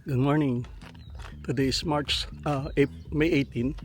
Good morning. Today is May 18.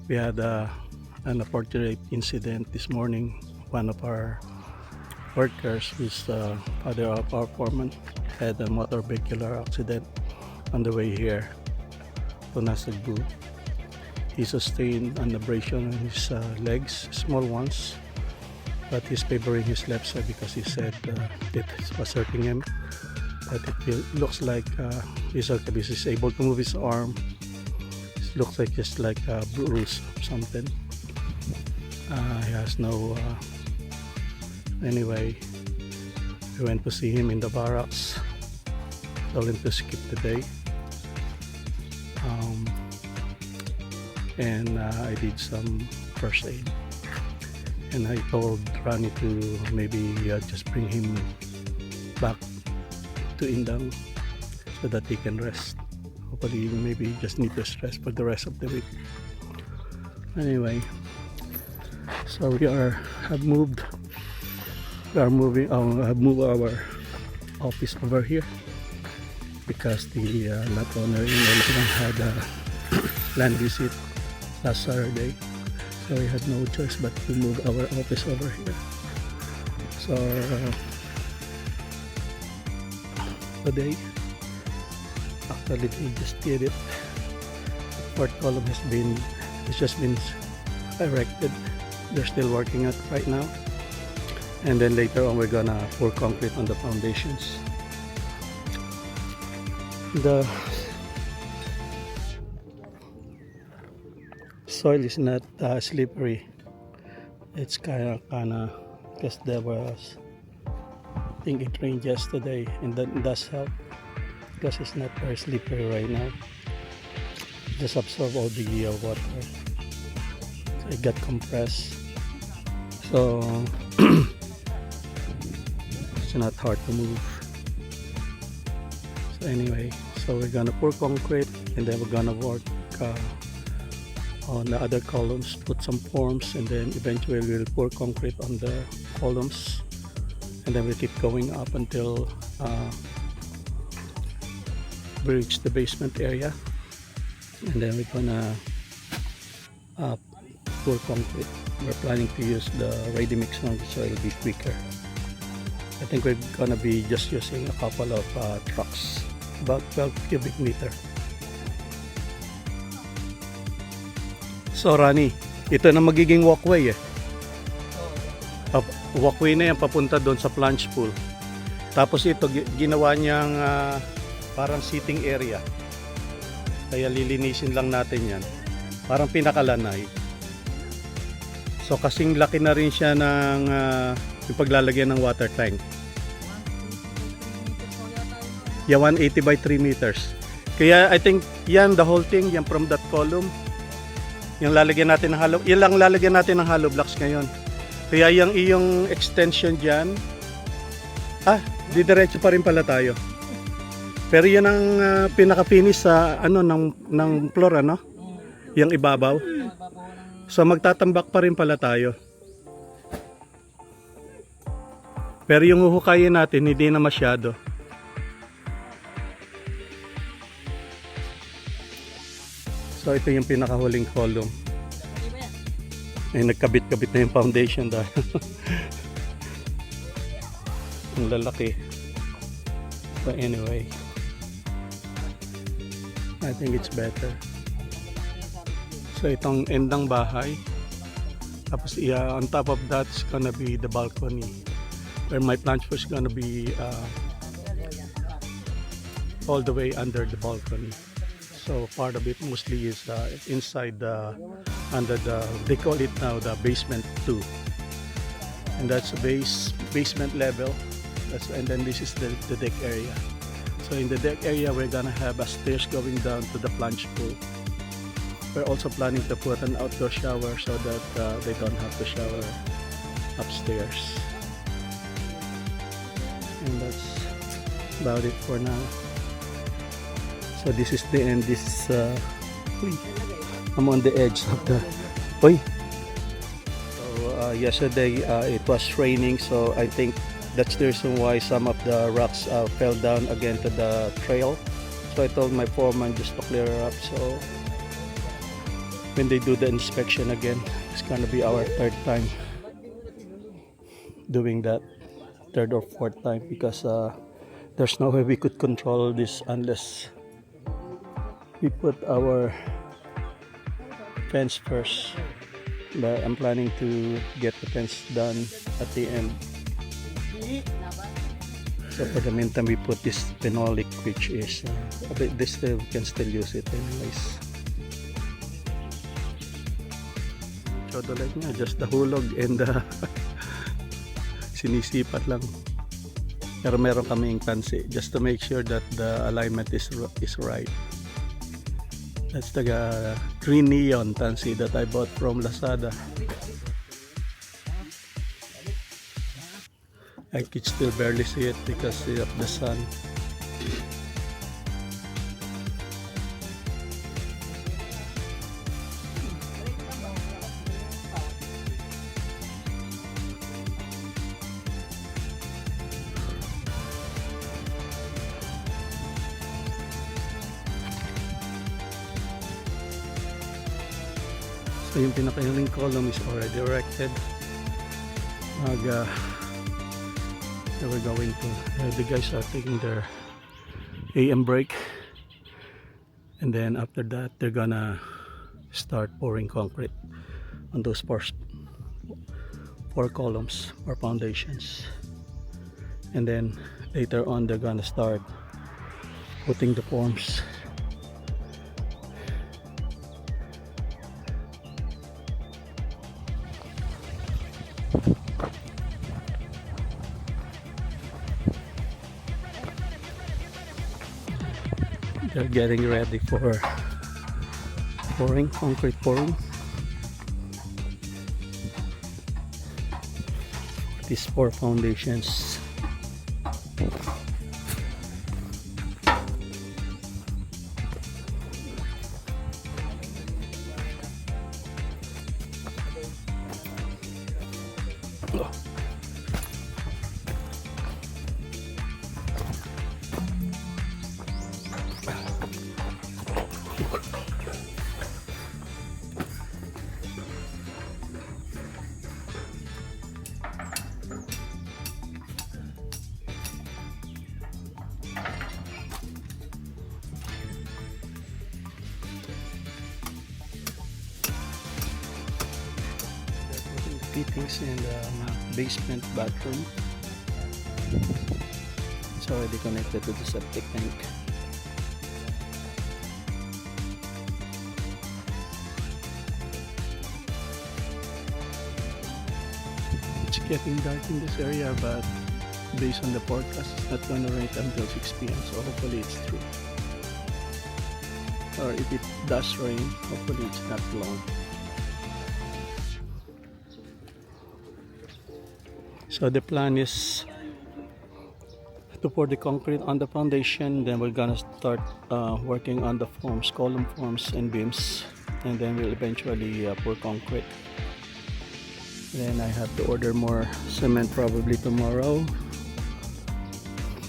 We had an unfortunate incident this morning. One of our workers, who's the father of our foreman, had a motor vehicular accident on the way here to Nasugbu. He sustained an abrasion on his legs, small ones, but he's favoring his left side because he said it was hurting him. But it looks like he's able to move his arm. It looks like just like a bruise or something. He has no. Anyway, we went to see him in the barracks. Told him to skip the day. And I did some first aid. And I told Rani to maybe just bring him back to Indang so that he can rest. Hopefully maybe just need to rest for the rest of the week. Anyway, so have moved our office over here because the lot owner in Elton had a land visit last Saturday, so we had no choice but to move our office over here. So today, actually they just did it. The fourth column has just been erected. They're still working at it right now, and then later on we're gonna pour concrete on the foundations. The soil is not slippery. It's kinda because there was, I think it rained yesterday, and that does help because it's not very slippery right now. Just absorb all the water. So it got compressed, so it's not hard to move. So anyway, so we're gonna pour concrete, and then we're gonna work on the other columns, put some forms, and then eventually we'll pour concrete on the columns, and then we'll keep going up until we reach the basement area, and then we're gonna pour concrete. We're planning to use the ready mix now, so it'll be quicker. I think we're gonna be just using a couple of trucks, about 12 cubic meter. So Rani, ito na magiging walkway eh. Walkway na yan papunta doon sa plunge pool. Tapos ito ginawa niyang parang sitting area. Kaya lilinisin lang natin yan. Parang pinakalanay. So kasing laki na rin siya ng yung paglalagyan ng water tank. Yeah, 180 by 3 meters. Kaya I think yan, the whole thing, yan from that column, yung lalagyan natin ng hollow, yan lang lalagyan natin ng hollow blocks ngayon. Kaya yung iyong extension dyan, didiretso pa rin pala tayo. Pero yan ang pinaka-finish sa ng floor, ano? Yung ibabaw. So magtatambak pa rin pala tayo. Pero yung uhukayin natin, hindi na masyado. So ito yung pinakahuling column. Ay, nagkabit-kabit na yung foundation dahil ang lalaki. So anyway, I think it's better. So itong endang bahay, tapos on top of that is gonna be the balcony where my planch was gonna be all the way under the balcony. So part of it mostly is inside under the, they call it now the basement 2, and that's the basement level. And then this is the deck area. So in the deck area we're gonna have a stairs going down to the plunge pool. We're also planning to put an outdoor shower so that they don't have to shower upstairs. And that's about it for now. So this is the end. This is I'm on the edge of the. So yesterday it was raining, so I think That's the reason why some of the rocks fell down again to the trail. So I told my foreman just to clear it up. So when they do the inspection again, it's gonna be our third time doing that, third or fourth time, because there's no way we could control this unless we put our fence first. But I'm planning to get the fence done at the end. So for the meantime, we put this phenolic, which is this we can still use it anyways. So the leg niya, just the hulog and sinisipat lang. Pero meron kaming tansi just to make sure that the alignment is right. That's the green neon tansi that I bought from Lazada. I could still barely see it because of the sun. So yung pinakahuling column is already erected. We're going to the guys are taking their AM break, and then after that they're gonna start pouring concrete on those four columns or foundations, and then later on they're gonna start putting the forms. They're getting ready for pouring, concrete pouring. These four foundations. Fittings in the basement bathroom. It's already connected to the septic tank. It's getting dark in this area, but based on the forecast, it's not going to rain until 6 p.m. So hopefully it's true. Or if it does rain, hopefully it's not long. So the plan is to pour the concrete on the foundation, then we're gonna start working on the forms, column forms and beams, and then we'll eventually pour concrete. Then I have to order more cement probably tomorrow,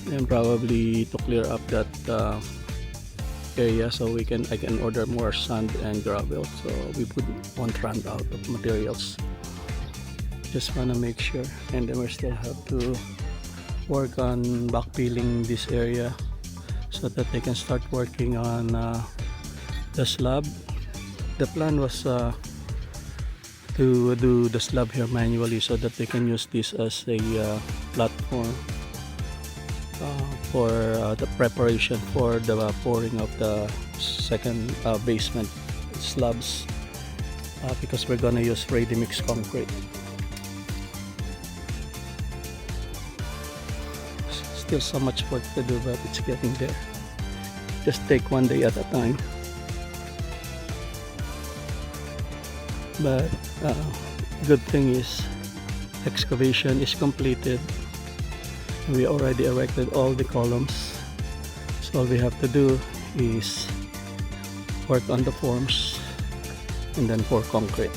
and probably to clear up that area so I can order more sand and gravel, so we won't run out of materials. Just want to make sure, and then we still have to work on backfilling this area so that they can start working on the slab. The plan was to do the slab here manually so that they can use this as a platform for the preparation for the pouring of the second basement slabs, because we're gonna use ready-mix concrete. Still so much work to do, but it's getting there. Just take one day at a time. But good thing is excavation is completed. We already erected all the columns, so all we have to do is work on the forms and then pour concrete,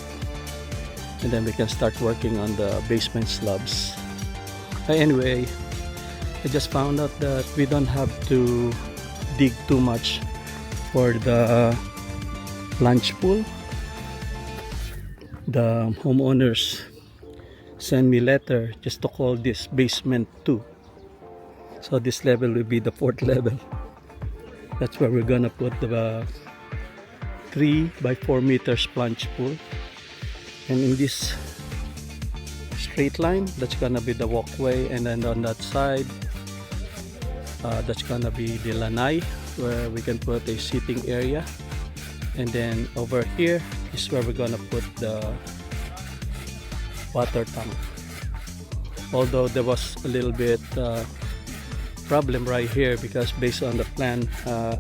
and then we can start working on the basement slabs. Anyway, I just found out that we don't have to dig too much for the plunge pool. The homeowners send me letter just to call this basement 2. So this level will be the 4th level. That's where we're gonna put the 3 by 4 meters plunge pool. And in this straight line, that's gonna be the walkway, and then on that side, that's gonna be the lanai where we can put a seating area, and then over here is where we're gonna put the water tank. Although there was a little bit problem right here, because based on the plan,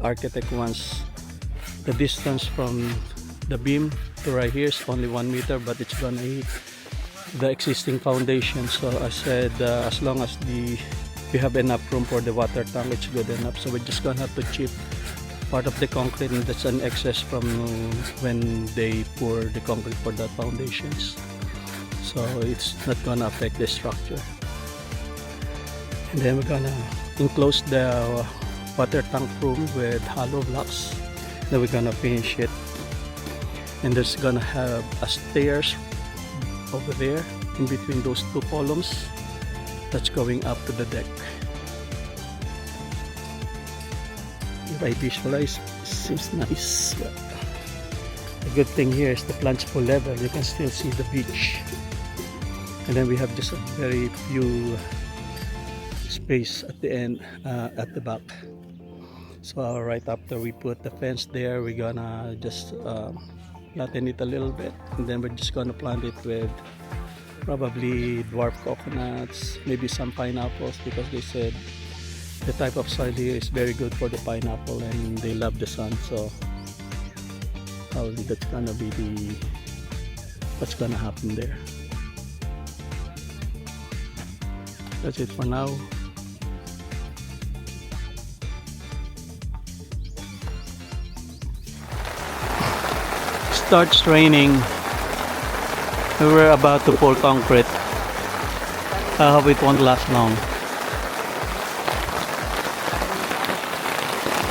architect wants the distance from the beam to right here is only 1 meter, but it's gonna hit the existing foundation. So I said as long as we have enough room for the water tank, it's good enough. So we're just gonna have to chip part of the concrete, and that's an excess from when they pour the concrete for the foundations, so it's not gonna affect the structure. And then we're gonna enclose the water tank room with hollow blocks. Then we're gonna finish it, and there's gonna have a stairs over there in between those 2 columns that's going up to the deck. If I visualize, it seems nice. But the good thing here is the plunge pool level, you can still see the beach, and then we have just a very few space at the end, at the back. So right after we put the fence there, we're gonna just flatten it a little bit, and then we're just gonna plant it with probably dwarf coconuts, maybe some pineapples, because they said the type of soil here is very good for the pineapple and they love the sun. So probably that's gonna be what's gonna happen there. That's it for now. Starts raining. We were about to pour concrete. I hope it won't last long.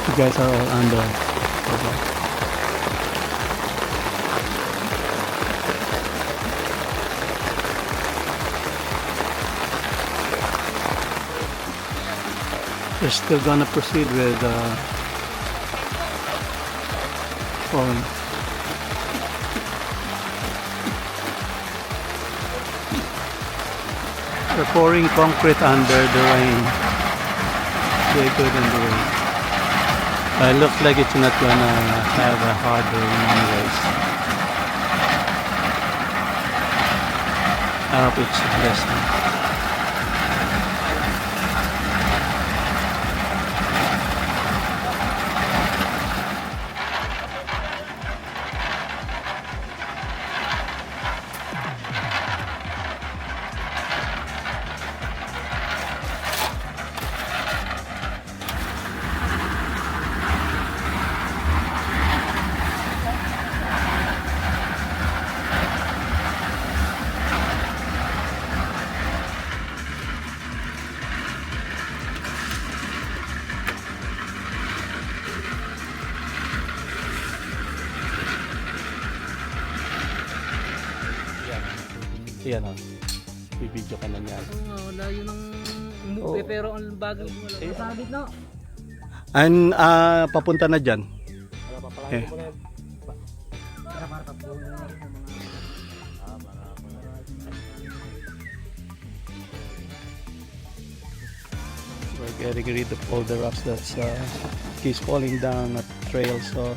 You guys are all under. We're still gonna proceed with pouring. We're pouring concrete under the rain. Very good in the rain. It looks like it's not gonna have a hard rain anyways. I hope it's a blessing. Yan o. Bibidyo ka na niyan. Oo nga, wala yun ang umuwi, pero ang bagay masabit na. And papunta na dyan. Eh. We're getting rid of all the rocks that's keeps falling down at the trail, so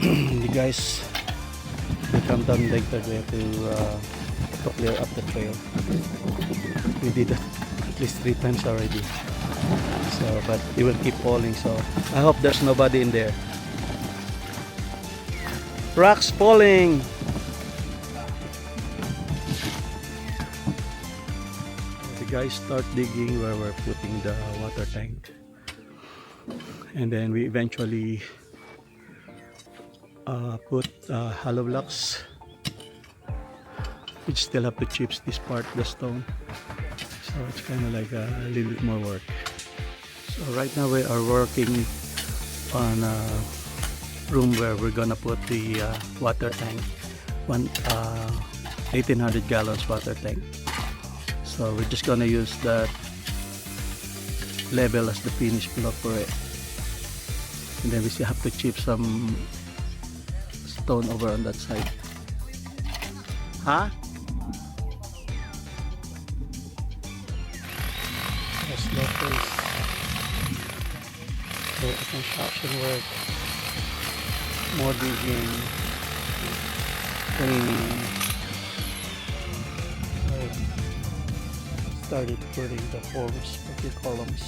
the guys will come down later there to clear up the trail. We did that at least 3 times already, so but it will keep falling, so I hope there's nobody in there. Rocks falling. The guys start digging where we're putting the water tank, and then we eventually put hollow blocks. We still have to chip this part, the stone. So So it's kind of like a little bit more work. So right now we are working on a room where we're gonna put the water tank, 1800 gallons water tank. So we're just gonna use that level as the finish block for it, and then we still have to chip some stone over on that side. Huh? Slow pace. So construction work, more digging, cleaning. Started putting the forms of the columns.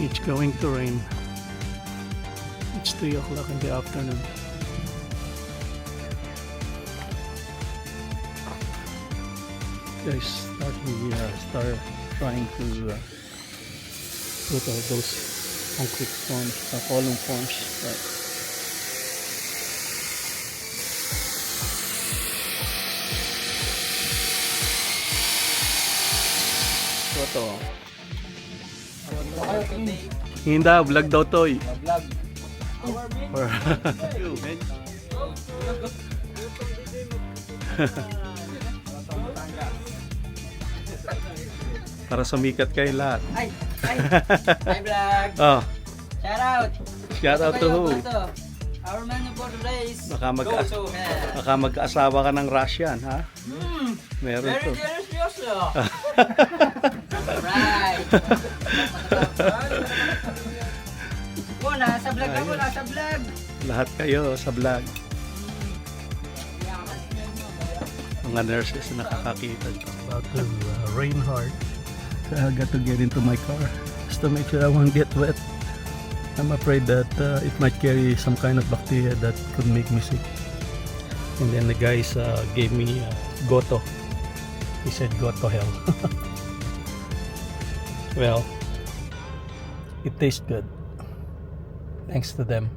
It's going to rain. It's 3 o'clock in the afternoon. Guys, start trying to put all those concrete forms, column forms. Right. So ito. Hindi, vlog daw to eh. Vlog. Para sumikat kayo lahat. Hi vlog. Oh, Shout out. shout out to who? Our menu for today is Baka Goso. baka mag-asawa ka ng Russian, ha? Meron Very to. delicious. Right. Nasa vlog ako, nasa vlog. Lahat kayo sa vlog. Mga nurses na nakakakita. About to rain hard. So I got to get into my car just to make sure I won't get wet. I'm afraid that it might carry some kind of bacteria that could make me sick. And then the guys gave me Goto. He said go to hell. Well, it tastes good. Thanks to them.